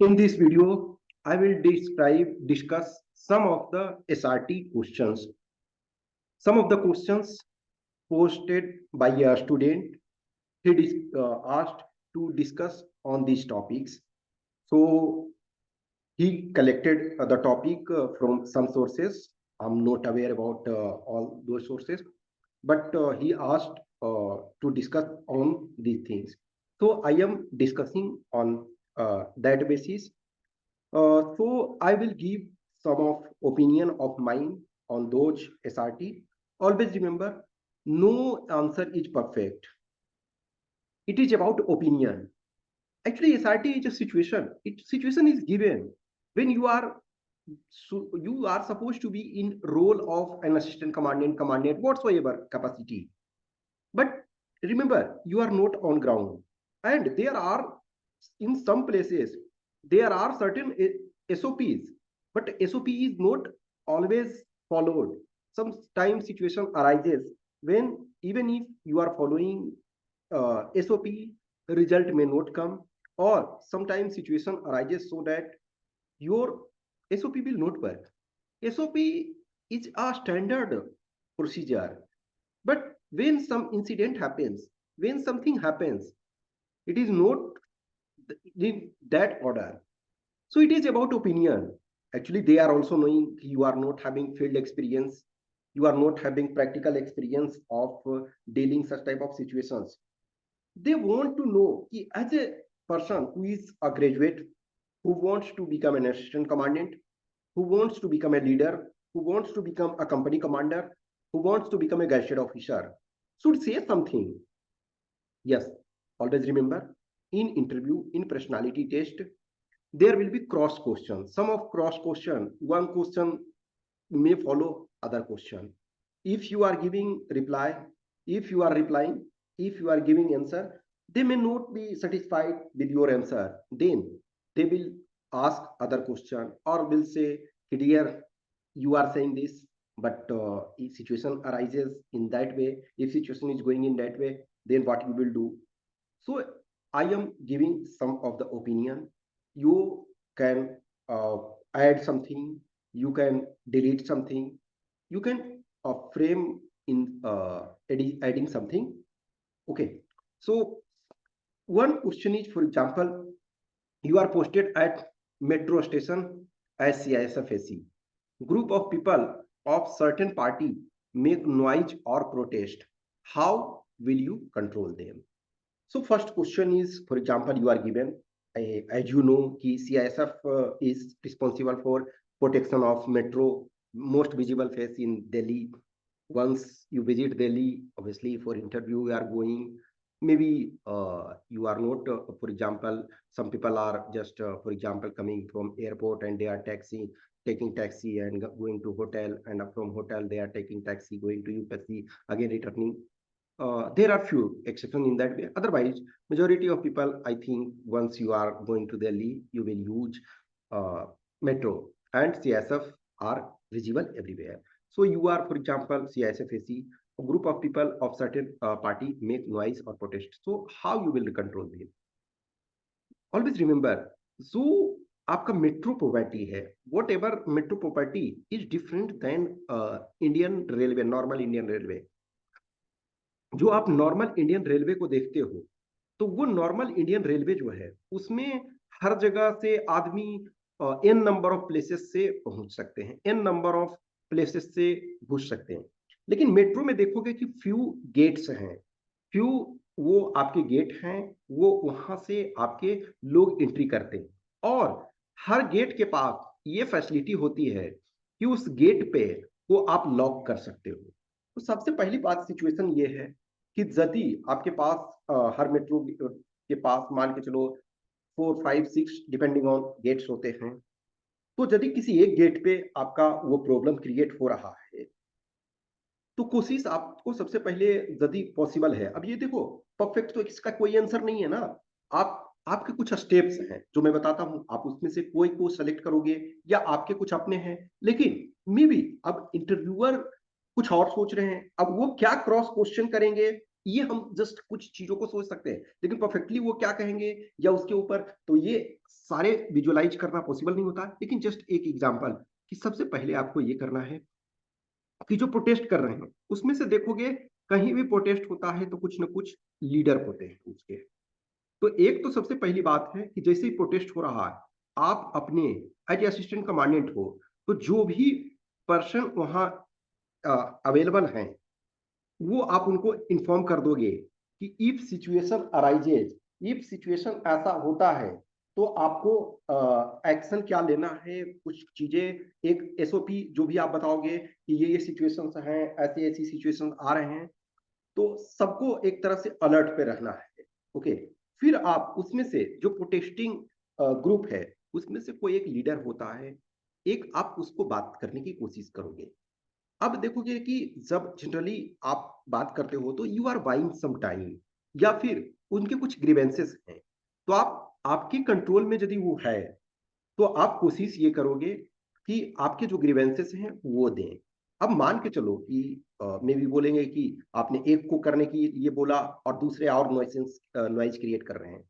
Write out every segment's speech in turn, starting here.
In this video, I will discuss some of the SRT questions. Some of the questions posted by a student. He asked to discuss on these topics. So he collected the topic from some sources. I'm not aware about all those sources, but he asked to discuss on these things. So I am discussing on that basis. So I will give some of opinion of mine on those SRT. Always remember, no answer is perfect. It is about opinion. Actually, SRT is a situation. Situation is given when you are supposed to be in role of an assistant commandant, whatsoever capacity. But remember, you are not on ground, and there are in some places there are certain SOPs, but SOP is not always followed. Sometimes situation arises when even if you are following SOP, the result may not come, or sometimes situation arises so that your SOP will not work. SOP is a standard procedure, but when some incident happens, when something happens, it is not in that order. So it is about opinion. Actually, they are also knowing you are not having field experience, you are not having practical experience of dealing such type of situations. They want to know as a person who is a graduate, who wants to become an assistant commandant, who wants to become a leader, who wants to become a company commander, who wants to become a gazetted officer, should say something. Yes, always remember, in interview, in personality test, there will be cross questions. Some of cross question, one question may follow other question. If you are giving reply, if you are replying, if you are giving answer, they may not be satisfied with your answer. Then they will ask other question or will say, dear, you are saying this, but if situation arises in that way, if situation is going in that way, then what you will do? So I am giving some of the opinion. You can add something, you can delete something, you can frame in adding something. Okay. So one question is, for example, you are posted at metro station as CISF. Group of people of certain party make noise or protest. How will you control them? So first question is, for example, you are given, as you know, CISF is responsible for protection of metro, most visible face in Delhi. Once you visit Delhi, obviously for interview you are going, maybe you are not, for example, some people are just, for example, coming from airport and they are taking taxi and going to hotel, and from hotel they are taking taxi going to UPSC, again returning. There are few exceptions in that way. Otherwise, majority of people, I think, once you are going to Delhi, you will use metro, and CSF are visible everywhere. So you are, for example, CSFAC, a group of people of certain party make noise or protest. So how you will control them? Always remember, जो आपका metro property है, whatever metro property is different than Indian railway, normal Indian railway. जो आप normal Indian railway को देखते हो, तो वो नॉर्मल इंडियन रेलवे जो है उसमें हर जगह से आदमी एन नंबर ऑफ प्लेसेस से पहुंच सकते हैं, एन नंबर ऑफ प्लेसेस से घुस सकते हैं. लेकिन मेट्रो में देखोगे कि फ्यू गेट्स हैं, फ्यू वो आपके गेट हैं, वो वहां से आपके लोग एंट्री करते हैं, और हर गेट के पास ये फैसिलिटी होती है कि उस गेट पे वो आप लॉक कर सकते हो. तो सबसे पहली बात सिचुएशन ये है कि यदि आपके पास हर मेट्रो के पास मान के चलो 4 5 6 डिपेंडिंग ऑन गेट्स होते हैं, तो यदि किसी एक गेट पे आपका वो प्रॉब्लम क्रिएट हो रहा है, तो कोशिश आपको सबसे पहले, यदि पॉसिबल है, अब ये देखो परफेक्ट तो इसका कोई आंसर नहीं है ना, आप आपके कुछ स्टेप्स हैं जो मैं बताता हूं, आप उसमें से कोई को सेलेक्ट करोगे या आपके कुछ अपने हैं. लेकिन मे बी अब इंटरव्यूअर कुछ और सोच रहे हैं, अब वो क्या क्रॉस क्वेश्चन करेंगे ये हम जस्ट कुछ चीजों को सोच सकते हैं, लेकिन परफेक्टली वो क्या कहेंगे या उसके ऊपर, तो ये सारे विजुअलाइज करना पॉसिबल नहीं होता। लेकिन जस्ट एक एग्जांपल कि सबसे पहले आपको ये करना है कि जो प्रोटेस्ट कर रहे हैं उसमें से देखोगे, कहीं भी प्रोटेस्ट होता है तो कुछ ना कुछ लीडर होते हैं उसके। तो एक तो सबसे पहली बात है कि जैसे ही प्रोटेस्ट हो रहा है, आप अपने एज असिस्टेंट कमांडेंट हो, तो जो भी पर्सन वहां अवेलेबल हैं, वो आप उनको इन्फॉर्म कर दोगे कि if situation arises, if situation ऐसा होता है तो आपको एक्शन क्या लेना है, कुछ चीजें, एक एसओपी जो भी आप बताओगे कि ये सिचुएशंस हैं, ऐसी ऐसी सिचुएशंस आ रहे हैं, तो सबको एक तरह से अलर्ट पे रहना है। ओके, फिर आप उसमें से जो प्रोटेस्टिंग ग्रुप है उसमें से कोई एक लीडर होता है, एक आप उसको बात करने की कोशिश करोगे। अब देखोगे कि जब जनरली आप बात करते हो तो you are buying some time, या फिर उनके कुछ ग्रीवेंसेस हैं, तो आप आपके कंट्रोल में यदि वो है, तो आप कोशिश ये करोगे कि आपके जो ग्रीवेंसेस हैं वो दें। अब मान के चलो कि मे भी बोलेंगे कि आपने एक को करने की ये बोला और दूसरे और नॉइज क्रिएट कर रहे हैं,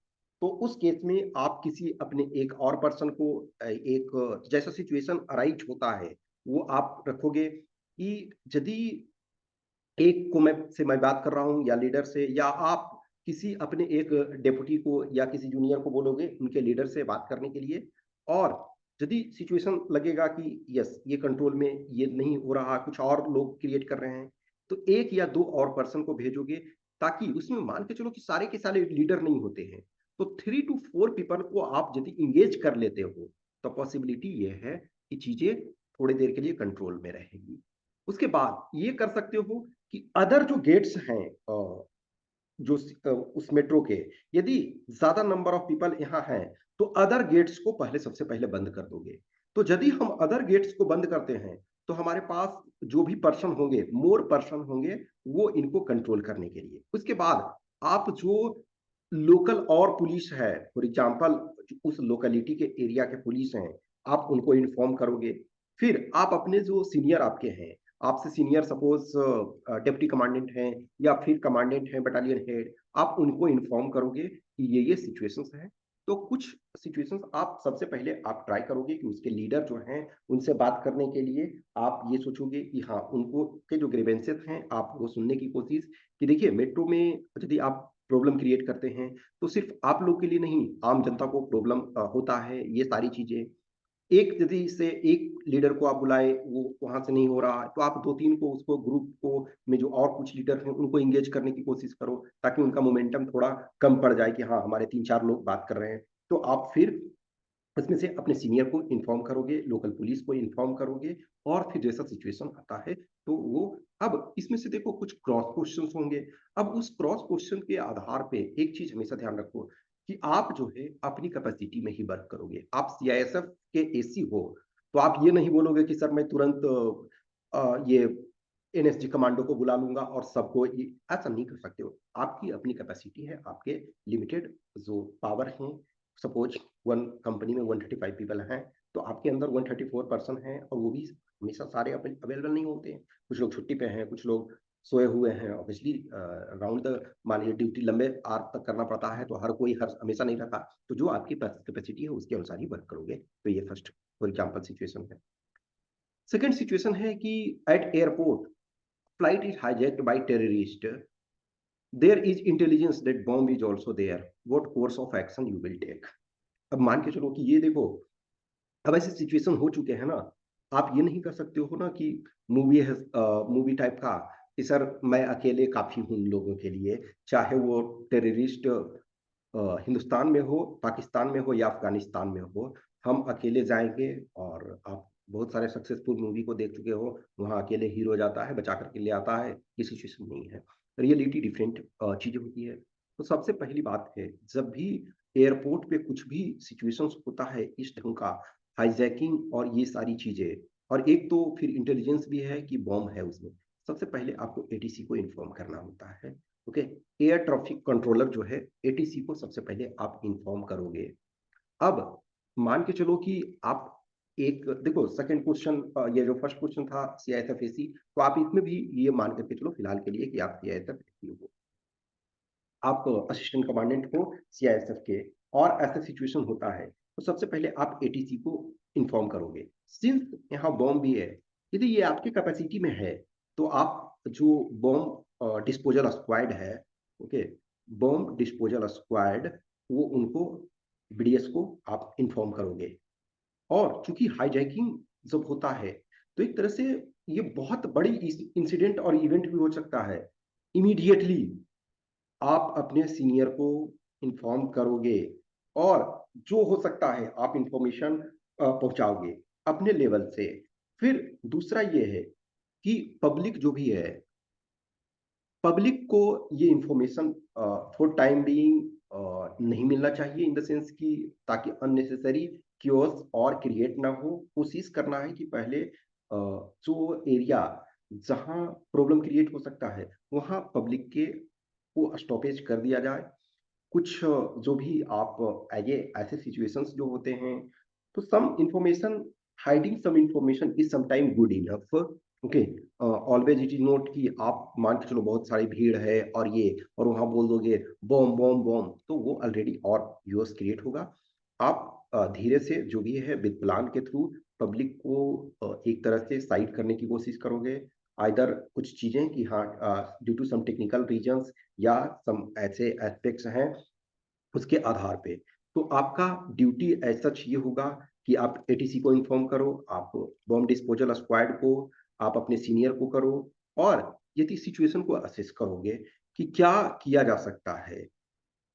तो उस केस में आप किसी अपने एक और पर्सन को एक जैसा सिचुएशन अराइज होता है वो आप रखोगे कि यदि एक को मैं बात कर रहा हूँ या लीडर से, या आप किसी अपने एक डेप्यूटी को या किसी जूनियर को बोलोगे उनके लीडर से बात करने के लिए। और यदि सिचुएशन लगेगा कि यस ये कंट्रोल में ये नहीं हो रहा, कुछ और लोग क्रिएट कर रहे हैं, तो एक या दो और पर्सन को भेजोगे, ताकि उसमें मान के चलो कि सारे के सारे लीडर नहीं होते हैं, तो 3 to 4 पीपल को आप यदि इंगेज कर लेते हो, तो पॉसिबिलिटी ये है कि चीजें थोड़ी देर के लिए कंट्रोल में रहेगी। उसके बाद ये कर सकते हो कि अदर जो गेट्स हैं उस मेट्रो के, यदि ज्यादा नंबर ऑफ पीपल यहाँ हैं, तो अदर गेट्स को पहले सबसे पहले बंद कर दोगे। तो यदि हम अदर गेट्स को बंद करते हैं, तो हमारे पास जो भी पर्सन होंगे, मोर पर्सन होंगे, वो इनको कंट्रोल करने के लिए। उसके बाद आप जो लोकल और पुलिस है, फॉर एग्जाम्पल उस लोकेलिटी के एरिया के पुलिस हैं, आप उनको इन्फॉर्म करोगे। फिर आप अपने जो सीनियर आपके हैं, आपसे सीनियर सपोज डिप्टी कमांडेंट हैं या फिर कमांडेंट हैं, बटालियन हेड, आप उनको इन्फॉर्म करोगे कि ये सिचुएशंस हैं। तो कुछ सिचुएशंस आप सबसे पहले आप ट्राई करोगे कि उसके लीडर जो हैं उनसे बात करने के लिए आप ये सोचोगे कि हाँ, उनको के जो ग्रीवेंसेस हैं आप वो सुनने की कोशिश। कि देखिए, मेट्रो में यदि आप प्रॉब्लम क्रिएट करते हैं, तो सिर्फ आप लोग के लिए नहीं, आम जनता को प्रॉब्लम होता है ये सारी चीजें। एक यदि से एक लीडर को आप बुलाए, वो वहां से नहीं हो रहा है, तो आप 2-3 को उसको ग्रुप को में जो और कुछ लीडर हैं उनको एंगेज करने की कोशिश करो, ताकि उनका मोमेंटम थोड़ा कम पड़ जाए कि हाँ, हमारे 3-4 लोग बात कर रहे हैं। तो आप फिर इसमें से अपने सीनियर को इन्फॉर्म करोगे, लोकल पुलिस को इन्फॉर्म करोगे, और फिर जैसा सिचुएशन आता है तो वो, अब इसमें से देखो कुछ क्रॉस क्वेश्चंस होंगे। अब उस क्रॉस क्वेश्चन के आधार पे एक चीज हमेशा ध्यान रखो कि आप जो है अपनी कैपेसिटी में ही वर्क करोगे। आप सीआईएसएफ के एसी हो, तो आप ये नहीं बोलोगे कि सर मैं तुरंत ये एनएसजी कमांडो को बुला लूंगा और सबको ऐसा नहीं कर सकते हो। आपकी अपनी कैपेसिटी है, आपके लिमिटेड जो पावर हैं। सपोज वन कंपनी में 135 पीपल हैं, तो आपके अंदर 134 पर्सन हैं, और वो भी हमेशा सारे अवेलेबल नहीं होते हैं। कुछ लोग छुट्टी पे हैं, कुछ लोग सोए हुए हैं, ऑब्वियसली राउंड द, मान लीजिए ड्यूटी लंबे आर तक करना पड़ता है, तो हर कोई हर हमेशा नहीं रहता। तो जो आपकी कैपेसिटी है उसके अनुसार ही वर्क करोगे। तो ये फर्स्ट फॉर एग्जाम्पल सिचुएशन है। सेकेंड सिचुएशन है कि at airport flight is hijacked by terrorist, there is intelligence that bomb is also there, what course of action you will take. अब मान के चलो कि ये देखो, अब ऐसे सिचुएशन हो चुके हैं ना, आप ये नहीं कर सकते हो ना कि मूवी है, मूवी टाइप का, कि सर मैं अकेले काफी हूँ उन लोगों के लिए, चाहे वो टेररिस्ट हिंदुस्तान में हो, पाकिस्तान में हो या अफगानिस्तान में हो, हम अकेले जाएंगे। और आप बहुत सारे सक्सेसफुल मूवी को देख चुके हो, वहाँ अकेले हीरो जाता है, बचा करके ले आता है। ये सिचुएशन नहीं है, रियलिटी डिफरेंट चीजें होती है। तो सबसे पहली बात है, जब भी एयरपोर्ट पे कुछ भी सिचुएशंस होता है इस ढंग का, हाईजैकिंग और ये सारी चीजें, और एक तो फिर इंटेलिजेंस भी है कि बॉम्ब है उसमें, सबसे पहले आपको एटीसी को इन्फॉर्म करना होता है। ओके, एयर ट्रैफिक कंट्रोलर जो है, एटीसी को सबसे पहले आप इन्फॉर्म करोगे। अब मान के चलो कि आप एक देखो, सेकंड क्वेश्चन, ये जो फर्स्ट क्वेश्चन था सीआईएसएफ एसी, तो आप इसमें भी ये मान करके चलो फिलहाल के लिए कि आप सीआईएसएफ एसी हो। आप असिस्टेंट कमांडेंट हो सीआईएसएफ के और ऐसा सिचुएशन होता है, तो सबसे पहले आप एटीसी को इन्फॉर्म करोगे। सिंस यहाँ बॉम्ब भी है, यदि ये आपकी कैपेसिटी में है, तो आप जो बॉम्ब डिस्पोजल स्क्वाड है, ओके, बॉम्ब डिस्पोजल स्क्वाड, वो उनको बीडीएस को आप इन्फॉर्म करोगे। और चूंकि हाईजैकिंग जब होता है, तो एक तरह से ये बहुत बड़ी इंसिडेंट और इवेंट भी हो सकता है। इमीडिएटली आप अपने सीनियर को इन्फॉर्म करोगे और जो हो सकता है आप इंफॉर्मेशन पहुंचाओगे अपने लेवल से। फिर दूसरा ये है कि पब्लिक जो भी है, पब्लिक को ये इंफॉर्मेशन फॉर टाइम बीइंग नहीं मिलना चाहिए, इन द सेंस कि ताकि अननेसेसरी क्योस और क्रिएट ना हो। कोशिश करना है कि पहले जो एरिया जहां प्रॉब्लम क्रिएट हो सकता है, वहां पब्लिक के को स्टॉपेज कर दिया जाए। कुछ जो भी आप ये ऐसे सिचुएशंस जो होते हैं, तो some information, hiding some information is sometime good enough. Okay, always it is not कि आप मान के चलो बहुत सारी भीड़ है और ये, और वहां बोल दोगे बॉम्ब बॉम्ब बॉम्ब, तो वो ऑलरेडी और यूएस क्रिएट होगा। आप धीरे से जो भी है विद प्लान के थ्रू पब्लिक को एक तरह से साइड करने की कोशिश करोगे। आइदर कुछ चीजें कि हाँ, due to some technical reasons या सम ऐसे एस्पेक्ट्स हैं, उसके आधार पे। तो आपका ड्यूटी एज सच ये होगा कि आप एटीसी को इन्फॉर्म करो, आप बॉम्ब डिस्पोजल स्क्वाड को, आप अपने सीनियर को करो, और यदि सिचुएशन को असेस करोगे कि क्या किया जा सकता है।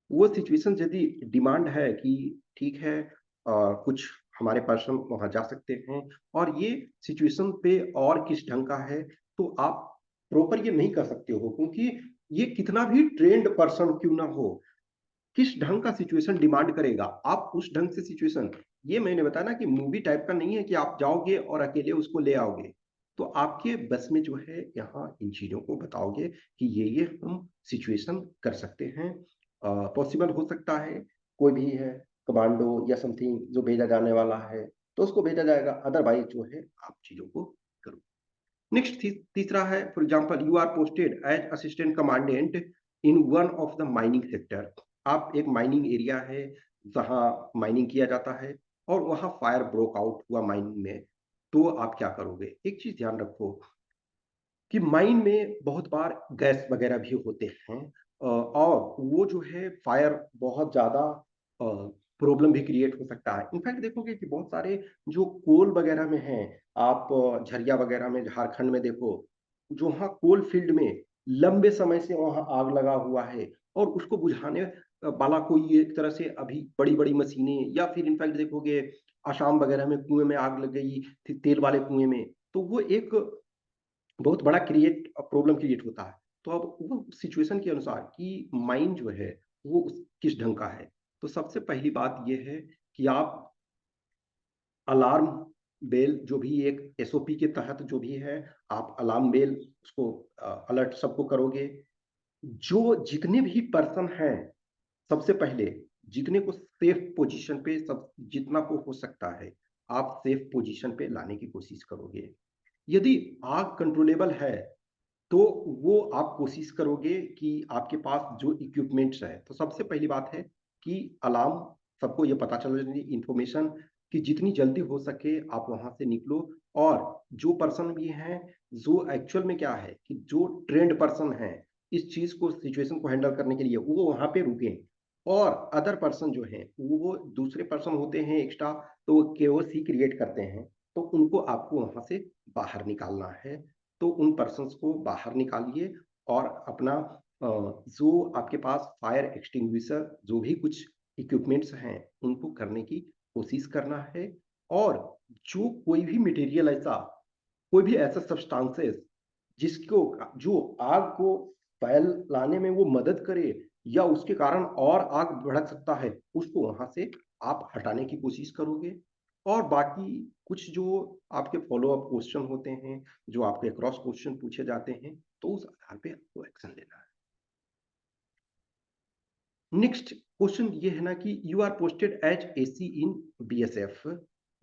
वो सिचुएशन यदि डिमांड है कि ठीक है, कुछ हमारे पर्सन वहां जा सकते हैं, और ये सिचुएशन पे और किस ढंग का है, तो आप प्रॉपर ये नहीं कर सकते हो, क्योंकि ये कितना भी ट्रेंड पर्सन क्यों ना हो, किस ढंग का सिचुएशन डिमांड करेगा, आप उस ढंग से सिचुएशन। ये मैंने बताया ना कि मूवी टाइप का नहीं है कि आप जाओगे और अकेले उसको ले आओगे। तो आपके बस में जो है यहाँ इन चीजों को बताओगे कि ये हम सिचुएशन कर सकते हैं। पॉसिबल हो सकता है कोई भी है कमांडो या समथिंग जो भेजा जाने वाला है, तो उसको भेजा जाएगा, अदरवाइज जो है आप चीजों को करो। नेक्स्ट तीसरा है, for example you are posted as assistant commandant in one of the mining sector. आप एक माइनिंग एरिया है जहां माइनिंग किया जाता है, और वहां फायर ब्रोक आउट हुआ माइनिंग में। तो आप क्या करोगे? एक चीज ध्यान रखो कि माइन में बहुत बार गैस वगैरह भी होते हैं, और वो जो है फायर बहुत ज्यादा प्रॉब्लम भी क्रिएट हो सकता है। इनफैक्ट देखोगे कि बहुत सारे जो कोल वगैरह में हैं, आप झरिया वगैरह में झारखंड में देखो, जो वहाँ कोल फील्ड में लंबे समय से वहाँ आग लगा हुआ है, और उसको बुझाने वाला कोई एक तरह से अभी बड़ी बड़ी मशीनें, या फिर इनफैक्ट देखोगे आसाम वगैरह में कुएं में आग लग गई थी, तेल वाले कुएं में, तो वो एक बहुत बड़ा प्रॉब्लम क्रिएट होता है। तो अब वो सिचुएशन के अनुसार कि माइंड जो है वो किस ढंग का है, तो सबसे पहली बात ये है कि आप अलार्म बेल जो भी एक एसओपी के तहत जो भी है, आप अलार्म बेल उसको अलर्ट सबको करोगे। जो जितने भी पर्सन हैं, सबसे पहले जितने को सेफ पोजीशन पे, सब जितना को हो सकता है आप सेफ पोजीशन पे लाने की कोशिश करोगे। यदि आग कंट्रोलेबल है, तो वो आप कोशिश करोगे कि आपके पास जो इक्विपमेंट्स है, तो सबसे पहली बात है कि अलार्म, सबको ये पता चल जाए इंफॉर्मेशन कि जितनी जल्दी हो सके आप वहां से निकलो। और जो पर्सन भी हैं, जो एक्चुअल में क्या है कि जो ट्रेंड पर्सन है इस चीज को, सिचुएशन को हैंडल करने के लिए, वो वहां पे रुके। और अदर पर्सन जो है वो दूसरे पर्सन होते हैं एक्स्ट्रा, तो वो केओस ही क्रिएट करते हैं, तो उनको आपको वहां से बाहर निकालना है। तो उन पर्सन्स को बाहर निकालिए, और अपना जो आपके पास फायर एक्सटिंग्विशर जो भी कुछ इक्विपमेंट्स हैं उनको करने की कोशिश करना है। और जो कोई भी मटेरियल ऐसा, कोई भी ऐसा सब्सटेंसेस जिसको, जो आग को फैलाने में वो मदद करे या उसके कारण और आग भड़क सकता है, उसको वहां से आप हटाने की कोशिश करोगे। और बाकी कुछ जो आपके फॉलो अप क्वेश्चन होते हैं, जो आपके क्रॉस क्वेश्चन पूछे जाते हैं, तो उस आधार पे आपको एक्शन लेना है। नेक्स्ट क्वेश्चन ये है ना कि you are posted as AC in BSF.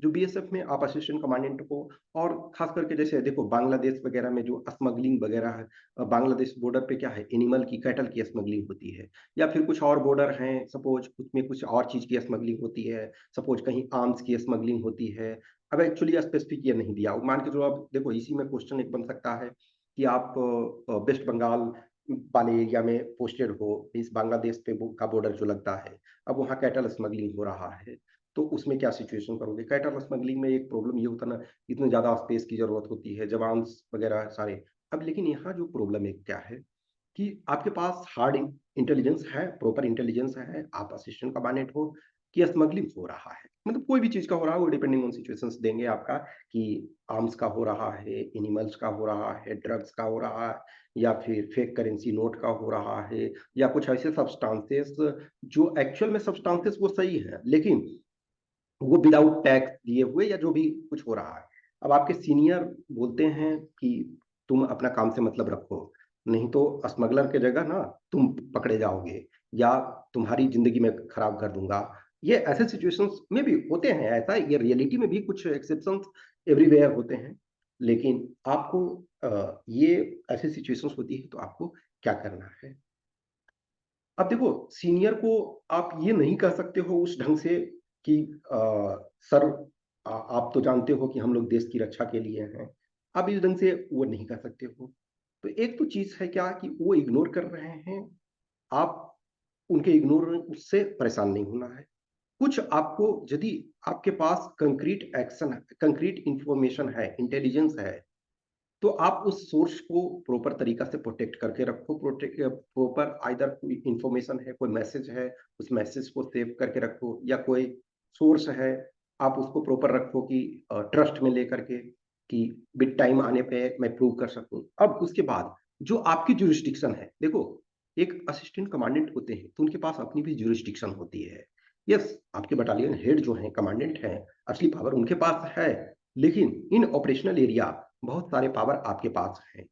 जो बीएसएफ में आप असिस्टेंट कमांडेंट हो, और खास करके जैसे देखो बांग्लादेश वगैरह में जो स्मगलिंग वगैरह है, बांग्लादेश बॉर्डर पे क्या है, एनिमल की, कैटल की स्मगलिंग होती है, या फिर कुछ और बॉर्डर हैं, सपोज उसमें कुछ और चीज की स्मगलिंग होती है, सपोज कहीं आर्म्स की स्मगलिंग होती है। अब एक्चुअली स्पेसिफिक ये नहीं दिया, मान के चलो आप देखो इसी में क्वेश्चन एक बन सकता है कि आप वेस्ट बंगाल वाले एरिया में पोस्टेड हो, इस बांग्लादेश पे का बॉर्डर जो लगता है, अब वहाँ कैटल स्मगलिंग हो रहा है, तो उसमें क्या सिचुएशन करोगे? कैटल स्मगलिंग में एक प्रॉब्लम ये होता है ना, इतने ज्यादा स्पेस की जरूरत होती है, जवान वगैरह सारे। अब लेकिन यहाँ जो प्रॉब्लम है क्या है कि आपके पास हार्ड इंटेलिजेंस है, प्रॉपर इंटेलिजेंस है, आप असिस्टेंट कमांडेंट हो, कि स्मगलिंग हो रहा है, मतलब कोई भी चीज का हो रहा है, वो डिपेंडिंग ऑन सिचुएशंस देंगे आपका कि आर्म्स का हो रहा है, एनिमल्स का हो रहा है, ड्रग्स का हो रहा है, या फिर फेक करेंसी नोट का हो रहा है, या कुछ ऐसे सब्सटेंसेस जो एक्चुअल में सब्सटेंसेस वो सही है, लेकिन वो विदाउट टैक्स दिए हुए, या जो भी कुछ हो रहा है। अब आपके सीनियर बोलते हैं कि तुम अपना काम से मतलब रखो, नहीं तो स्मगलर के जगह ना तुम पकड़े जाओगे, या तुम्हारी जिंदगी में खराब कर दूंगा। ये ऐसे सिचुएशंस में भी होते हैं, ऐसा ये रियलिटी में भी कुछ एक्सेप्शंस एवरीवेयर होते हैं। लेकिन आपको ये ऐसी सिचुएशंस होती है तो आपको क्या करना है? अब देखो सीनियर को आप ये नहीं कह सकते हो उस ढंग से कि सर आप तो जानते हो कि हम लोग देश की रक्षा के लिए हैं, आप इस ढंग से वो नहीं कह सकते हो। तो एक तो चीज है क्या कि वो इग्नोर कर रहे हैं, आप उनके इग्नोर उससे परेशान नहीं होना है। कुछ आपको यदि आपके पास कंक्रीट एक्शन है, कंक्रीट इंफॉर्मेशन है, इंटेलिजेंस है, तो आप उस सोर्स को प्रॉपर तरीका से प्रोटेक्ट करके रखो, प्रोटेक्ट प्रॉपर, आइदर कोई इंफॉर्मेशन है, कोई मैसेज है, उस मैसेज को सेव करके रखो, या कोई सोर्स है, आप उसको प्रॉपर रखो कि ट्रस्ट में लेकर के, कि बिट टाइम आने पे मैं प्रूव कर सकूं। अब उसके बाद जो आपकी जुरिस्डिक्शन है, देखो एक असिस्टेंट कमांडेंट होते हैं तो उनके पास अपनी भी जुरिस्डिक्शन होती है। यस, आपके बटालियन हेड जो हैं, कमांडेंट हैं, असली पावर उनके पास है, लेकिन इन ऑपरेशनल एरिया बहुत सारे पावर आपके पास हैं।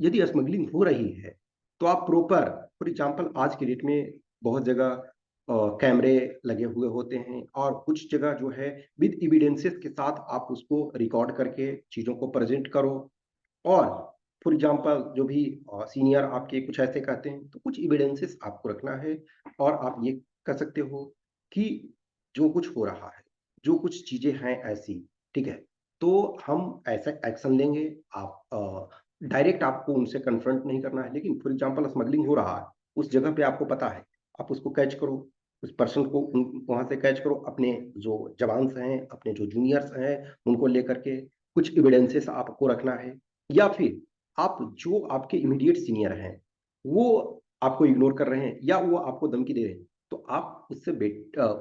यदि स्मगलिंग हो रही है तो आप प्रॉपर, फॉर एग्जांपल आज की डेट में बहुत जगह कैमरे लगे हुए होते हैं, और कुछ जगह जो है विद एविडेंसेस के साथ आप उसको रिकॉर्ड करके चीजों को प्रेजेंट करो। और फॉर एग्जांपल जो भी सीनियर आपके कुछ ऐसे कहते हैं तो कुछ एविडेंसेस आपको रखना है, और आप ये कर सकते हो कि जो कुछ हो रहा है, जो कुछ चीजें हैं ऐसी, ठीक है, तो हम ऐसा एक्शन लेंगे। आप डायरेक्ट आपको उनसे कन्फ्रंट नहीं करना है, लेकिन फॉर एग्जांपल स्मगलिंग हो रहा है, उस जगह पे आपको पता है, आप उसको कैच करो, उस पर्सन को वहां से कैच करो, अपने जो जवान्स हैं, अपने जो जूनियर्स हैं, उनको लेकर के कुछ एविडेंसेस आपको रखना है। या फिर आप जो आपके इमीडिएट सीनियर हैं वो आपको इग्नोर कर रहे हैं, या वो आपको धमकी दे रहे हैं, तो आप उससे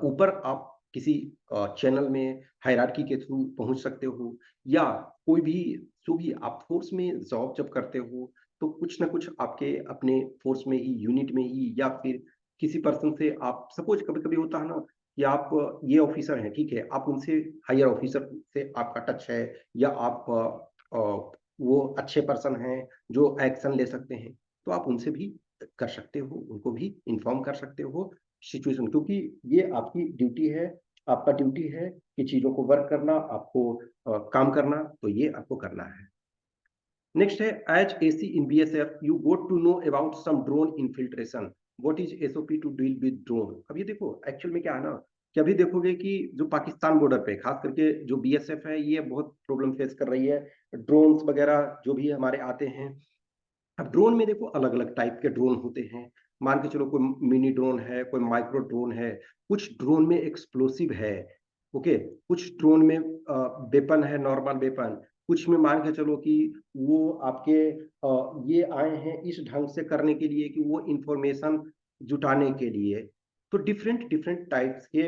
ऊपर आप किसी चैनल में हायरार्की के थ्रू पहुंच सकते हो, या कोई भी, जो भी आप फोर्स में जॉब जब करते हो तो कुछ ना कुछ आपके अपने फोर्स में ही, यूनिट में ही, या फिर किसी पर्सन से आप, सपोज कभी कभी होता है ना कि आप ये ऑफिसर हैं, ठीक है, आप उनसे हायर ऑफिसर से आपका टच है, या आप वो अच्छे पर्सन हैं जो एक्शन ले सकते हैं, तो आप उनसे भी कर सकते हो, उनको भी इन्फॉर्म कर सकते हो सिचुएशन, क्योंकि ये आपकी ड्यूटी है, आपका ड्यूटी है कि चीजों को वर्क करना, आपको काम करना, तो ये आपको करना है। नेक्स्ट है, as AC in BSF you got to know about some drone infiltration, what is SOP to deal with drone. अब ये देखो एक्चुअल में क्या है ना, कि अभी देखोगे कि जो पाकिस्तान बॉर्डर पे खास करके जो बीएसएफ है ये बहुत प्रॉब्लम फेस कर रही है, ड्रोन्स वगैरह जो भी हमारे आते हैं। अब ड्रोन में देखो अलग अलग टाइप के ड्रोन होते हैं, मान के चलो कोई मिनी ड्रोन है, कोई माइक्रो ड्रोन है, कुछ ड्रोन में एक्सप्लोसिव है, ओके, कुछ ड्रोन में वेपन है, नॉर्मल वेपन, कुछ में मान के चलो कि वो आपके ये आए हैं इस ढंग से करने के लिए कि वो इंफॉर्मेशन जुटाने के लिए। तो डिफरेंट डिफरेंट टाइप्स के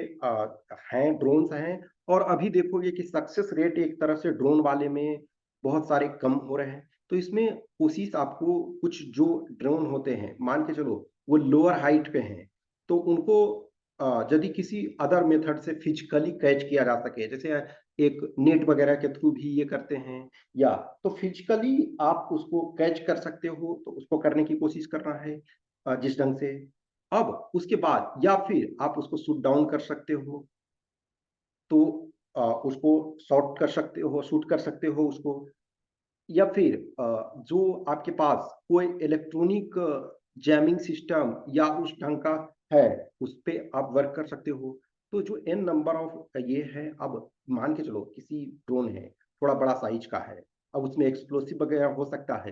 हैं, ड्रोन्स हैं। और अभी देखोगे कि सक्सेस रेट एक तरह से ड्रोन वाले में बहुत सारे कम हो रहे हैं। तो इसमें कोशिश आपको, कुछ जो ड्रोन होते हैं मान के चलो वो लोअर हाइट पे हैं, तो उनको यदि किसी अदर मेथड से फिजिकली कैच किया जा सके, जैसे एक नेट वगैरह के थ्रू भी ये करते हैं, या तो फिजिकली आप उसको कैच कर सकते हो, तो उसको करने की कोशिश करना है जिस ढंग से। अब उसके बाद या फिर आप उसको शूट डाउन कर सकते हो। तो उसको शॉर्ट कर सकते हो, शूट कर सकते हो उसको, या फिर जो आपके पास कोई इलेक्ट्रॉनिक जैमिंग सिस्टम या उस ढंग का है, उस पे आप वर्क कर सकते हो। तो जो एन नंबर ऑफ ये है, अब मान के चलो किसी ड्रोन है, थोड़ा बड़ा साइज का है, अब उसमें एक्सप्लोसिव वगैरह हो सकता है,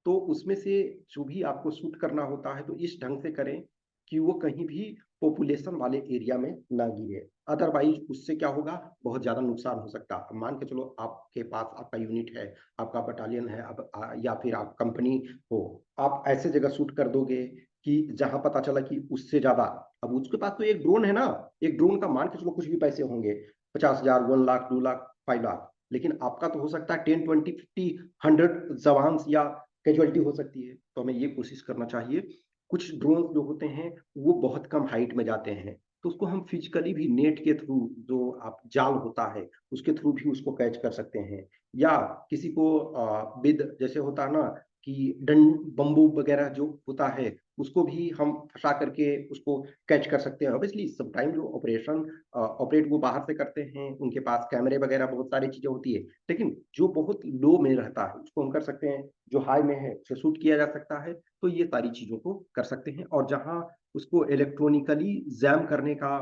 तो उसमें से जो भी आपको शूट करना होता है तो इस ढंग से करें कि वो कहीं भी पॉपुलेशन वाले एरिया में ना गिरे। अदरवाइज उससे क्या होगा, बहुत ज्यादा नुकसान हो सकता है। मान के चलो आपके पास आपका यूनिट है, आपका बटालियन है, अब या फिर आप कंपनी हो, आप ऐसे जगह शूट कर दोगे कि जहां पता चला कि उससे ज्यादा, अब उसके पास तो एक ड्रोन है ना, एक ड्रोन का मान के चलो कुछ भी पैसे होंगे, 50,000, 1 लाख, 2 लाख, 5 लाख, लेकिन आपका तो हो सकता है 10, 20, 50, 100 जवान या कैजुअलिटी हो सकती है। तो हमें ये कोशिश करना चाहिए। कुछ ड्रोन जो होते हैं वो बहुत कम हाइट में जाते हैं, तो उसको हम फिजिकली भी नेट के थ्रू, जो आप जाल होता है उसके थ्रू भी उसको कैच कर सकते हैं। या किसी को विद जैसे होता है ना कि डंड बम्बू वगैरह जो होता है, उसको भी हम फंसा करके उसको कैच कर सकते हैं। ऑब्वियसली सब टाइम जो ऑपरेशन ऑपरेट वो बाहर से करते हैं, उनके पास कैमरे वगैरह बहुत सारी चीजें होती है, लेकिन जो बहुत लो में रहता है उसको हम कर सकते हैं, जो हाई में है उसे शूट किया जा सकता है। तो ये सारी चीजों को कर सकते हैं, और जहां उसको इलेक्ट्रॉनिकली जैम करने का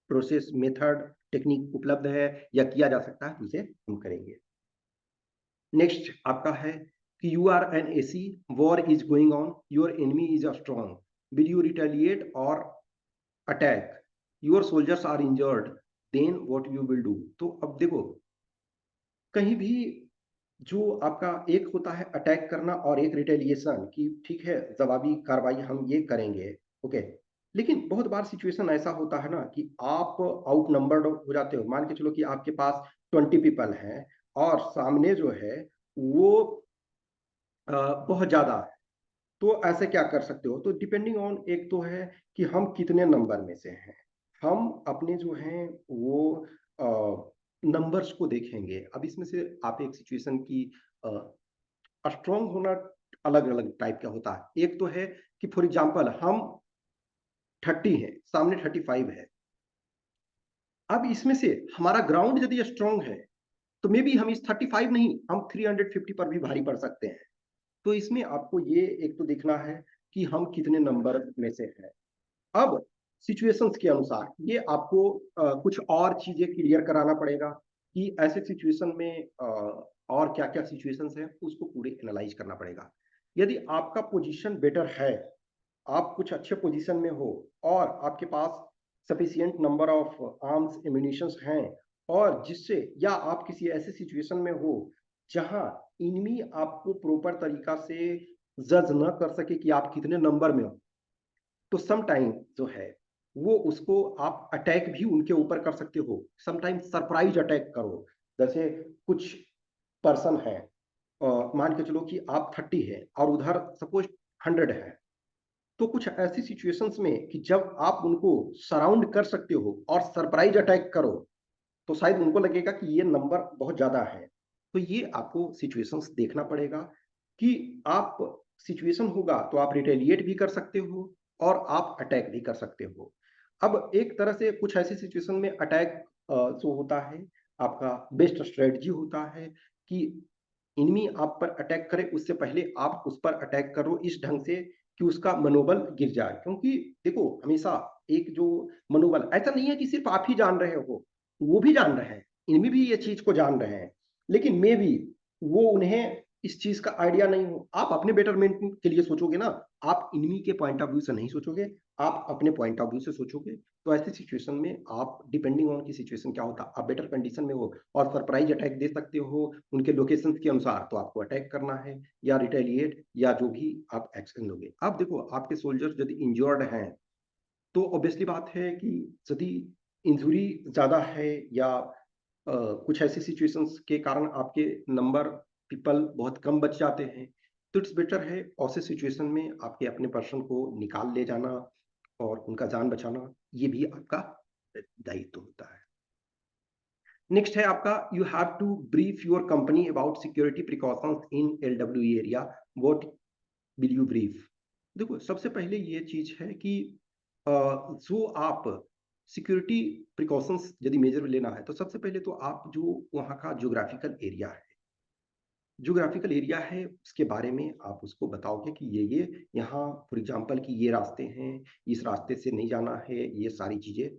प्रोसेस मेथड टेक्निक उपलब्ध है या किया जा सकता है, उसे हम करेंगे। नेक्स्ट आपका है कि you are an AC, war is going on, your enemy is a strong, will you retaliate or attack, your soldiers are injured, then what you will do. तो अब देखो, कहीं भी जो आपका एक होता है अटैक करना और एक रिटेलिएशन की, ठीक है जवाबी कार्रवाई हम ये करेंगे, ओके, लेकिन बहुत बार सिचुएशन ऐसा होता है ना कि आप आउट नंबर्ड हो जाते हो। मान के चलो कि आपके पास 20 पीपल हैं और सामने जो है वो बहुत ज्यादा है, तो ऐसे क्या कर सकते हो, तो डिपेंडिंग ऑन, एक तो है कि हम कितने नंबर में से हैं, हम अपने जो हैं वो नंबर्स को देखेंगे। अब इसमें से आप एक सिचुएशन की स्ट्रांग होना अलग अलग टाइप का होता है। एक तो है कि फॉर एग्जांपल हम 30 हैं, सामने 35 है। अब इसमें से हमारा ग्राउंड यदि स्ट्रांग है तो मे बी हम इस 35 नहीं, हम 350 पर भी भारी पड़ सकते हैं। तो इसमें आपको ये एक तो देखना है कि हम कितने नंबर में से हैं। अब सिचुएशंस के अनुसार ये आपको कुछ और चीजें क्लियर कराना पड़ेगा कि ऐसे सिचुएशन में और क्या क्या सिचुएशंस हैं, उसको पूरे एनालाइज करना पड़ेगा। यदि आपका पोजीशन बेटर है, आप कुछ अच्छे पोजीशन में हो और आपके पास sufficient number of arms ammunitions हैं, और जिससे, या आप किसी ऐसे सिचुएशन में हो जहां इनमी आपको प्रॉपर तरीका से जज न कर सके कि आप कितने नंबर में हो, तो सम टाइम जो है वो उसको आप अटैक भी उनके ऊपर कर सकते हो। सम टाइम सरप्राइज अटैक करो। जैसे कुछ पर्सन है, मान के चलो कि आप 30 है और उधर सपोज 100 है, तो कुछ ऐसी सिचुएशंस में कि जब आप उनको सराउंड कर सकते हो और सरप्राइज अटैक करो, तो शायद उनको लगेगा कि ये नंबर बहुत ज्यादा है। तो ये आपको सिचुएशंस देखना पड़ेगा कि आप, सिचुएशन होगा तो आप रिटेलिएट भी कर सकते हो और आप अटैक भी कर सकते हो। अब एक तरह से कुछ ऐसी सिचुएशन में अटैक जो होता है, आपका बेस्ट स्ट्रेटजी होता है कि इनमी आप पर अटैक करे उससे पहले आप उस पर अटैक करो इस ढंग से कि उसका मनोबल गिर जाए। क्योंकि देखो, हमेशा एक जो मनोबल, ऐसा नहीं है कि सिर्फ आप ही जान रहे हो, वो भी जान रहे हैं, इनमें भी ये चीज को जान रहे हैं, लेकिन मे भी वो उन्हें इस चीज का आइडिया नहीं हो। आप अपने बेटरमेंट के लिए सोचोगे ना, आप इनमी के पॉइंट ऑफ व्यू से नहीं सोचोगे, आप अपने पॉइंट ऑफ व्यू से सोचोगे। तो ऐसी सिचुएशन में आप, डिपेंडिंग ऑन की सिचुएशन क्या होता है, आप बेटर कंडीशन में हो और सरप्राइज अटैक दे सकते हो उनके लोकेशन के अनुसार, तो आपको अटैक करना है या रिटेलिएट या जो भी आप एक्शन लोगे। अब देखो, आपके सोल्जर्स यदि इंजर्ड हैं तो ऑब्वियसली बात है कि यदि इंजुरी ज्यादा है या कुछ ऐसी सिचुएशंस के कारण आपके नंबर पीपल बहुत कम बच जाते हैं, तो इट्स बेटर है ऐसे सिचुएशन में आपके अपने पर्सन को निकाल ले जाना और उनका जान बचाना, ये भी आपका दायित्व होता है। नेक्स्ट है आपका, you have to brief your company about security precautions in LW area, what will you brief. देखो, सबसे पहले ये चीज है कि जो आप सिक्योरिटी प्रिकॉशंस यदि मेजर लेना है तो सबसे पहले तो आप जो वहाँ का ज्योग्राफिकल एरिया है, ज्योग्राफिकल एरिया है उसके बारे में आप उसको बताओगे कि ये यहाँ फॉर एग्जांपल कि ये रास्ते हैं, इस रास्ते से नहीं जाना है, ये सारी चीज़ें।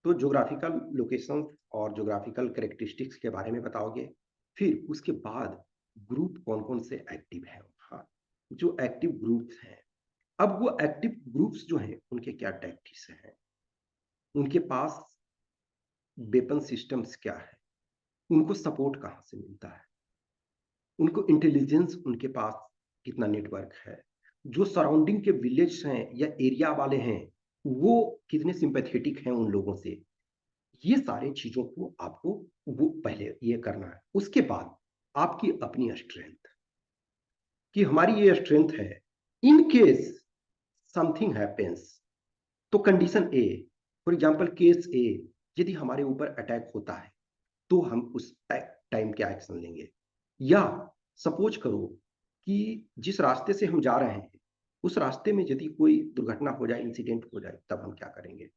तो ज्योग्राफिकल लोकेशंस और ज्योग्राफिकल कैरेक्टरिस्टिक्स के बारे में बताओगे। फिर उसके बाद ग्रुप कौन-कौन से एक्टिव हैं वहाँ, जो एक्टिव ग्रुप्स हैं। अब वो एक्टिव ग्रुप्स जो हैं, उनके क्या टैक्टिक्स हैं, उनके पास वेपन सिस्टम्स क्या है, उनको सपोर्ट कहाँ से मिलता है, उनको इंटेलिजेंस उनके पास कितना नेटवर्क है, जो सराउंडिंग के विलेज हैं या एरिया वाले हैं, वो कितने सिंपैथेटिक हैं उन लोगों से। ये सारी चीज़ों को आपको वो पहले ये करना है। उसके बाद आपकी अपनी स्ट्रेंथ, कि हमारी ये स्ट्रेंथ है, इन केस समथिंग हैपेंस, तो condition A, for example case A, यदि हमारे ऊपर अटैक होता है, तो हम उस टाइम क्या एक्शन लेंगे। या सपोज करो कि जिस रास्ते से हम जा रहे हैं उस रास्ते में यदि कोई दुर्घटना हो जाए, इंसिडेंट हो जाए, तब हम क्या करेंगे।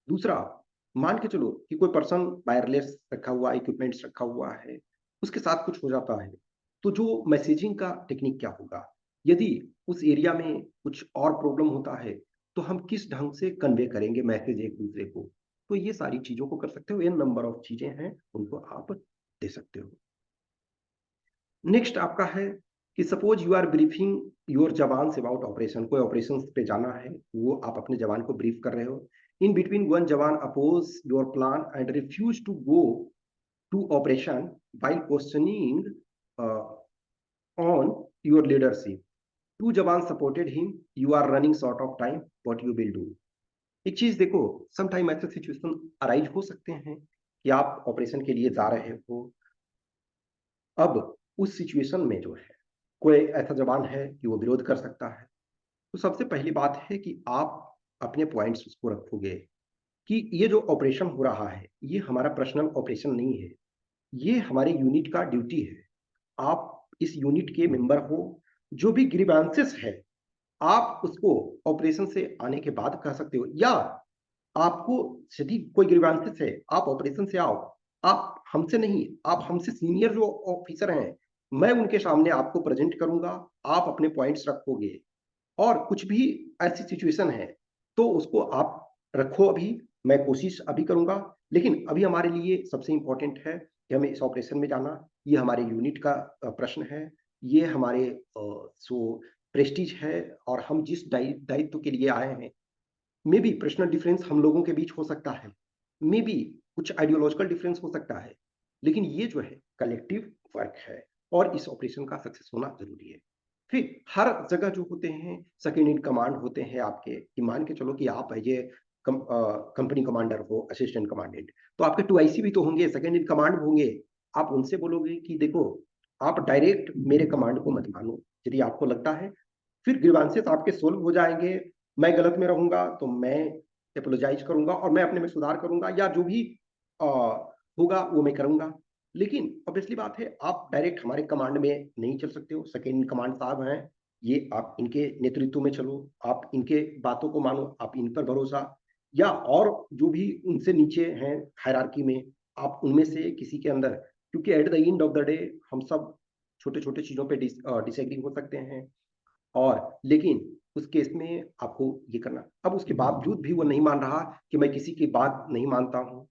दूसरा, मान के चलो कि कोई पर्सन वायरलेस रखा हुआ, इक्विपमेंट्स रखा हुआ है, उसके साथ कुछ हो जाता है, तो जो मैसेजिंग का टेक्निक क्या होगा। यदि उस एरिया में कुछ और प्रॉब्लम होता है तो हम किस ढंग से कन्वे करेंगे मैसेज एक दूसरे को। तो ये सारी चीज़ों को कर सकते हो, एन नंबर ऑफ चीज़ें हैं, उनको आप दे सकते हो। नेक्स्ट आपका है कि suppose you are briefing your jawans about operation, कोई ऑपरेशन पे जाना है, वो आप अपने जवान को ब्रीफ कर रहे हो। In between one jawan oppose your plan and refuse to go to operation while questioning on your leadership. Two जवान supported him. You are running short of time. What you will do? एक चीज देखो, some time ऐसे situation arise हो सकते हैं कि आप ऑपरेशन के लिए जा रहे हो। अब उस सिचुएशन में जो है कोई ऐसा जवान है कि वो विरोध कर सकता है। तो सबसे पहली बात है कि आप अपने पॉइंट्स उसको रखोगे कि ये जो ऑपरेशन हो रहा है ये हमारा पर्सनल ऑपरेशन नहीं है, ये हमारे यूनिट का ड्यूटी है। आप इस यूनिट के मेंबर हो, जो भी ग्रीवेंसेस है आप उसको ऑपरेशन से आने के बाद कह सकते हो। या आपको यदि कोई ग्रीवेंसेस है, आप ऑपरेशन से आओ, आप हमसे नहीं, आप हमसे सीनियर जो ऑफिसर हैं, मैं उनके सामने आपको प्रेजेंट करूंगा, आप अपने पॉइंट्स रखोगे। और कुछ भी ऐसी सिचुएशन है तो उसको आप रखो अभी, मैं कोशिश अभी करूंगा, लेकिन अभी हमारे लिए सबसे इंपॉर्टेंट है कि हमें इस ऑपरेशन में जाना। ये हमारे यूनिट का प्रश्न है, ये हमारे सो प्रेस्टीज है, और हम जिस दायित्व के लिए आए हैं, मे बी पर्सनल डिफरेंस हम लोगों के बीच हो सकता है, मे बी कुछ आइडियोलॉजिकल डिफरेंस हो सकता है, लेकिन ये जो है कलेक्टिव वर्क है और इस ऑपरेशन का सक्सेस होना जरूरी है। फिर हर जगह जो होते हैं सेकंड इन कमांड होते हैं आपके, कि मान के चलो कि आप ये कंपनी कमांडर हो, असिस्टेंट कमांडेंट, तो आपके 2 IC भी तो होंगे, सेकंड इन कमांड होंगे। आप उनसे बोलोगे कि देखो, आप डायरेक्ट मेरे कमांड को मत मानो यदि आपको लगता है। फिर ग्रीवांसेस आपके सोल्व हो जाएंगे। मैं गलत में रहूंगा तो मैं एपोलोजाइज करूंगा और मैं अपने में सुधार करूंगा, या जो भी होगा वो मैं करूंगा। लेकिन ऑब्वियसली बात है, आप डायरेक्ट हमारे कमांड में नहीं चल सकते हो, सेकेंड इन कमांड साहब हैं, ये आप इनके नेतृत्व में चलो, आप इनके बातों को मानो, आप इन पर भरोसा, या और जो भी उनसे नीचे हैं हायरार्की में, आप उनमें से किसी के अंदर, क्योंकि at the end of the day हम सब छोटे छोटे चीजों पे डिसएग्री हो सकते हैं, और लेकिन उस केस में आपको ये करना। अब उसके बावजूद भी वो नहीं मान रहा कि मैं किसी की बात नहीं मानता हूँ,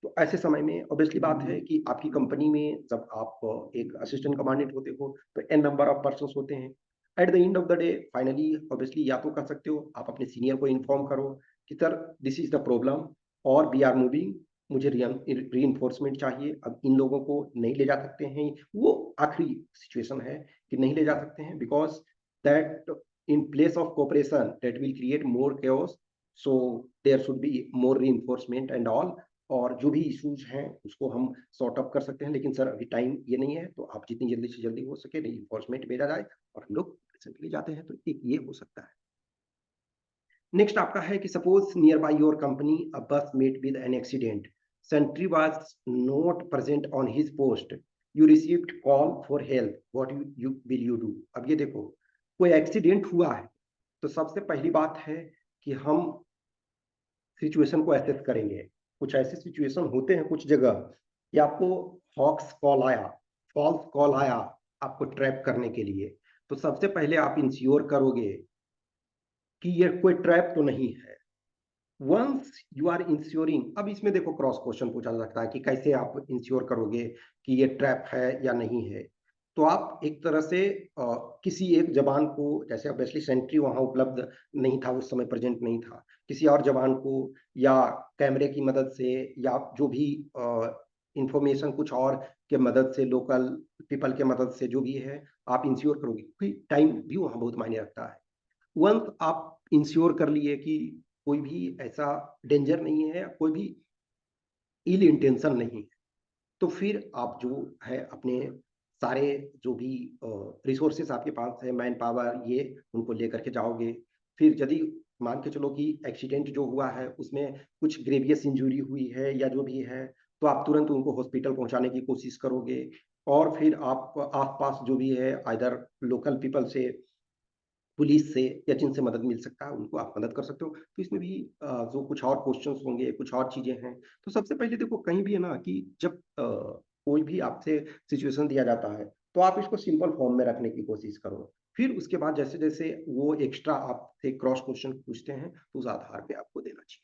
तो ऐसे समय में ऑब्वियसली बात है कि आपकी कंपनी में जब आप एक असिस्टेंट कमांडेंट होते हो तो एन नंबर ऑफ पर्सन होते हैं। At the end of the day finally obviously या तो कर सकते हो, आप अपने सीनियर को इन्फॉर्म करो कि sir this is the problem और वी आर मूविंग, मुझे री चाहिए, अब इन लोगों को नहीं ले जा सकते हैं। वो आखिरी सिचुएशन है कि नहीं ले जा सकते हैं, because that in place of cooperation that will create more chaos, so there should be more reinforcement and all। और जो भी इश्यूज हैं उसको हम सॉर्ट अप कर सकते हैं, लेकिन सर अभी टाइम ये नहीं है, तो आप जितनी जल्दी से जल्दी हो सके reinforcement भेजा जाए और हम लोग के लिए जाते हैं, तो एक ये हो सकता है। नेक्स्ट आपका है कि suppose near by your company a bus met with an accident, sentry was not present on his post, you received call for help, what you will you do. अब ये देखो, कोई एक्सीडेंट हुआ है तो सबसे पहली बात है कि हम सिचुएशन को एसेस करेंगे। कुछ ऐसे सिचुएशन होते हैं कुछ जगह कि आपको हॉक्स कॉल आया, फॉल्स कॉल आया आपको ट्रैप करने के लिए, तो सबसे पहले आप इंश्योर करोगे कि ये कोई ट्रैप तो नहीं है। वंस यू आर इंश्योरिंग, अब इसमें देखो क्रॉस क्वेश्चन पूछा जा सकता है कि कैसे आप इंश्योर करोगे कि ये ट्रैप है या नहीं है। तो आप एक तरह से किसी एक जवान को, जैसे ऑब्वियसली सेंट्री वहां उपलब्ध नहीं था उस समय, प्रेजेंट नहीं था, किसी और जवान को या कैमरे की मदद से या जो भी इंफॉर्मेशन कुछ और के मदद से, लोकल पीपल के मदद से जो भी है, आप इंश्योर करोगे, क्योंकि टाइम भी वहाँ बहुत मायने रखता है। वंस आप इंश्योर कर लिए कि कोई भी ऐसा डेंजर नहीं है, कोई भी इल इंटेंशन नहीं है, तो फिर आप जो है अपने सारे जो भी रिसोर्सेस आपके पास है, मैन पावर, ये उनको लेकर के जाओगे। फिर यदि मान के चलो कि एक्सीडेंट जो हुआ है उसमें कुछ ग्रेवियस इंजरी हुई है या जो भी है, तो आप तुरंत उनको हॉस्पिटल पहुंचाने की कोशिश करोगे। और फिर आप आस पास जो भी है आइदर लोकल पीपल से, पुलिस से, या जिनसे मदद मिल सकता है उनको आप मदद कर सकते हो। तो इसमें भी जो कुछ और क्वेश्चंस होंगे, कुछ और चीजें हैं। तो सबसे पहले देखो कहीं भी है ना कि जब कोई भी आपसे सिचुएशन दिया जाता है तो आप इसको सिंपल फॉर्म में रखने की कोशिश करो। फिर उसके बाद जैसे जैसे वो एक्स्ट्रा आपसे क्रॉस क्वेश्चन पूछते हैं तो उस आधार पे आपको देना चाहिए।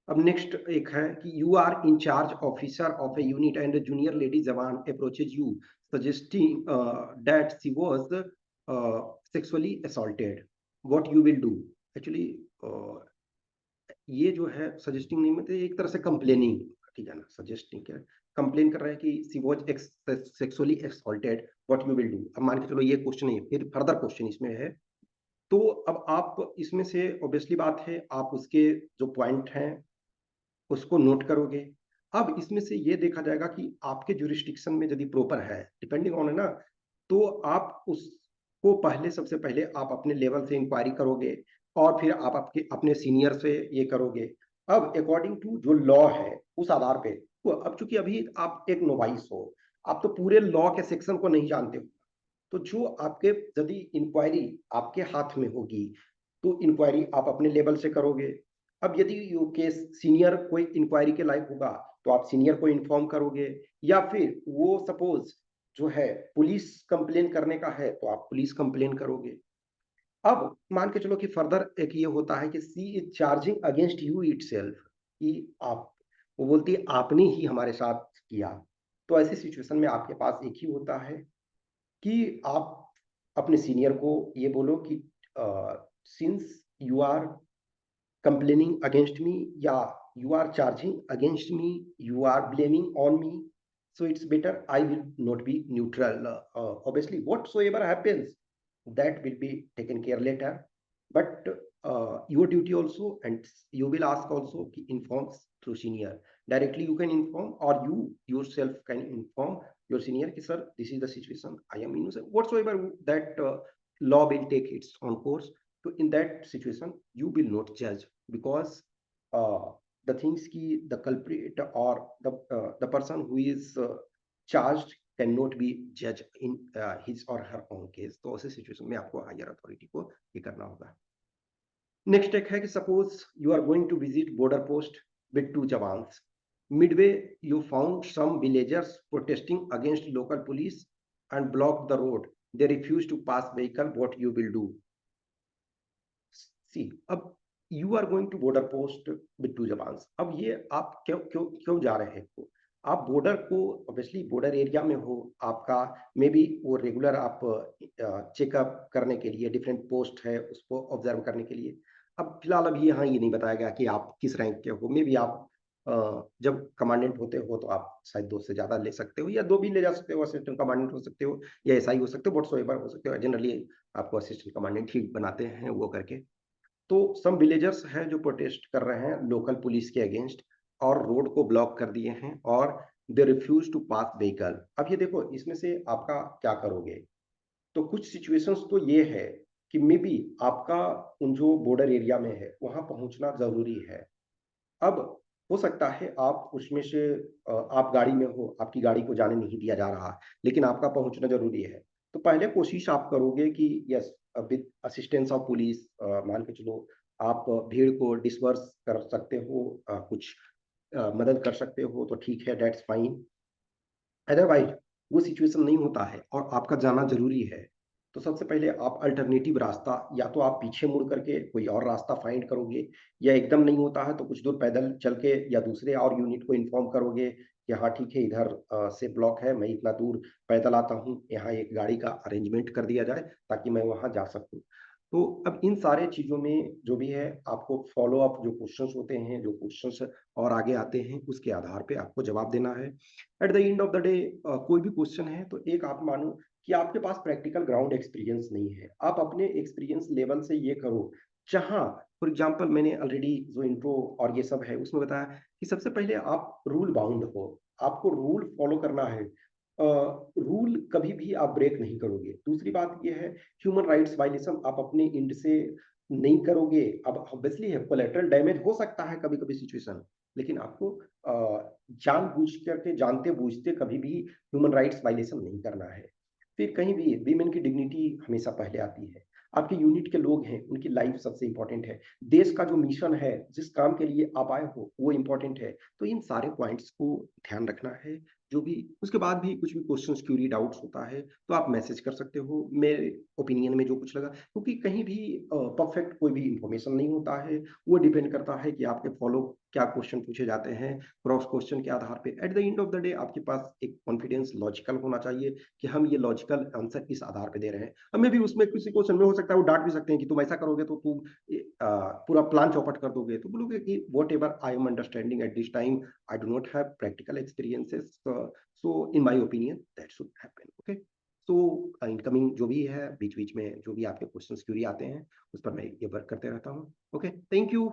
अब नेक्स्ट एक है कि you are in charge officer of a unit and junior lady jawan approaches you suggesting that she was sexually assaulted, what you will do. Actually ये जो है सजेस्टिंग नहीं, मतलब एक तरह से कंप्लेनिंग, ठीक है ना, सजेस्टिंग क्या, कंप्लेन कर रहा है कि she was sexually assaulted, what you will do. अब मान के चलो ये क्वेश्चन है, फिर फर्दर क्वेश्चन इसमें है। तो अब आप इसमें से ऑब्वियसली बात है आप उसके जो पॉइंट हैं उसको नोट करोगे। अब इसमें से ये देखा जाएगा कि आपके जुरिस्डिक्शन में यदि प्रॉपर है, डिपेंडिंग ऑन है ना, तो आप उसको पहले, सबसे पहले आप अपने लेवल से इंक्वायरी करोगे और फिर आप आपके अपने सीनियर से ये करोगे। अब अकॉर्डिंग टू जो लॉ है उस आधार पे, तो अब चूंकि अभी आप एक नोवाइस हो, आप तो पूरे लॉ के सेक्शन को नहीं जानते हो, तो जो आपके यदि इंक्वायरी आपके हाथ में होगी तो इंक्वायरी आप अपने लेवल से करोगे। अब यदि यो केस सीनियर कोई इंक्वायरी के लायक होगा तो आप सीनियर को इन्फॉर्म करोगे, या फिर वो सपोज जो है पुलिस कंप्लेन करने का है तो आप पुलिस कंप्लेन करोगे। अब मान के चलो कि फर्दर एक ये होता है कि she is charging against you itself, कि आप, वो बोलती है आपने ही हमारे साथ किया। तो ऐसी सिचुएशन में आपके पास एक ही होता है कि आप अपने सीनियर को ये बोलो कि since you are complaining against me, yeah, you are charging against me, you are blaming on me, so it's better I will not be neutral. Obviously whatsoever happens, that will be taken care later, but your duty also, and you will ask also ki informs through senior, directly you can inform, or you yourself can inform your senior ki sir this is the situation I am in, whatsoever that law will take its own course. So in that situation you will not judge, because uh, the things ki the culprit or the person who is charged cannot be judged in his or her own case. तो ऐसे situation में आपको higher authority को ये करना होगा। Next एक है कि suppose you are going to visit border post with two jawans, midway you found some villagers protesting against local police and block the road, they refuse to pass vehicle, what you will do. See, अब you are going to border post with two jawans, अब ये आप क्यों क्यों क्यों जा रहे हैं को, आप बॉर्डर को, ऑब्वियसली बॉर्डर एरिया में हो, आपका मे बी वो रेगुलर आप चेकअप करने के लिए डिफरेंट पोस्ट है उसको ऑब्जर्व करने के लिए। अब फिलहाल अभी यहाँ ये नहीं बताया गया कि आप किस रैंक के हो, मे बी आप जब कमांडेंट होते हो तो आप शायद 2 से ज्यादा ले सकते हो, या 2 भी ले जा सकते हो, असिस्टेंट कमांडेंट हो सकते हो, या एसआई हो सकते हो, व्हाटसोएवर हो सकते हो, जनरली आपको असिस्टेंट कमांडेंट ही बनाते हैं वो करके। तो सम विलेजर्स हैं जो प्रोटेस्ट कर रहे हैं लोकल पुलिस के अगेंस्ट, और रोड को ब्लॉक कर दिए हैं, और they refuse to pass vehicle. अब ये देखो इसमें से आपका क्या करोगे। तो कुछ सिचुएशंस तो ये है कि मे बी आपका उन जो बॉर्डर एरिया में है वहां पहुंचना जरूरी है। अब हो सकता है आप उसमें से आप गाड़ी में हो, आपकी गाड़ी को जाने नहीं दिया जा रहा, लेकिन आपका पहुंचना जरूरी है। तो पहले कोशिश आप करोगे कि yes with assistance of police, मान के चलो आप भीड़ को डिस्पर्स कर सकते हो, कुछ मदद कर सकते हो तो ठीक है, दैट्स फाइन। अदरवाइज वो सिचुएशन नहीं होता है और आपका जाना जरूरी है, तो सबसे पहले आप अल्टरनेटिव रास्ता, या तो आप पीछे मुड़ करके कोई और रास्ता फाइंड करोगे, या एकदम नहीं होता है तो कुछ दूर पैदल चल के या दूसरे और यूनिट को इन्फॉर्म करोगे कि हाँ ठीक है, इधर से ब्लॉक है, मैं इतना दूर पैदल आता हूँ, यहाँ एक गाड़ी का अरेंजमेंट कर दिया जाए ताकि मैं वहाँ जा सकूँ। तो अब इन सारे चीज़ों में जो भी है, आपको फॉलो अप जो क्वेश्चंस होते हैं, जो क्वेश्चंस और आगे आते हैं, उसके आधार पे आपको जवाब देना है। At the end of the day कोई भी क्वेश्चन है तो एक आप मानो कि आपके पास प्रैक्टिकल ग्राउंड एक्सपीरियंस नहीं है, आप अपने एक्सपीरियंस लेवल से ये करो। जहाँ फॉर एग्जांपल मैंने ऑलरेडी जो इंट्रो और ये सब है उसमें बताया कि सबसे पहले आप रूल बाउंड हो, आपको रूल फॉलो करना है। रूल कभी भी आप ब्रेक नहीं करोगे। दूसरी बात ये है, ह्यूमन राइट्स वायलेशन आप अपने एंड से नहीं करोगे। अब ऑब्वियसली है, कोलेटरल डैमेज हो सकता है कभी कभी सिचुएशन, लेकिन आपको जानबूझ करके, जानते बूझते कभी भी ह्यूमन राइट्स वायलेशन नहीं करना है। फिर कहीं भी वीमेन की डिग्निटी हमेशा पहले आती है। आपके यूनिट के लोग हैं, उनकी लाइफ सबसे इंपॉर्टेंट है। देश का जो मिशन है, जिस काम के लिए आप आए हो, वो इंपॉर्टेंट है। तो इन सारे पॉइंट्स को ध्यान रखना है। जो भी उसके बाद भी कुछ भी क्वेश्चन क्यूरी डाउट्स होता है तो आप मैसेज कर सकते हो। मेरे ओपिनियन में जो कुछ लगा, क्योंकि कहीं भी परफेक्ट कोई भी इंफॉर्मेशन नहीं होता है, वो डिपेंड करता है कि आपके फॉलो क्या क्वेश्चन पूछे जाते हैं, क्रॉस क्वेश्चन के आधार पे। At the end of the day आपके पास एक कॉन्फिडेंस लॉजिकल होना चाहिए कि हम ये लॉजिकल आंसर इस आधार पे दे रहे हैं। हमें भी उसमें किसी क्वेश्चन में हो सकता है वो डांट भी सकते हैं कि तुम ऐसा करोगे तो तुम पूरा प्लान चौपट कर दोगे, तो बोलोगे कि what ever I am understanding at this time, I do not have practical experiences, so in my opinion that should happen. Okay, तो इनकमिंग जो भी है, बीच बीच में जो भी आपके क्वेश्चन क्यूरी आते हैं, उस पर मैं ये वर्क करते रहता हूँ। Okay, thank you.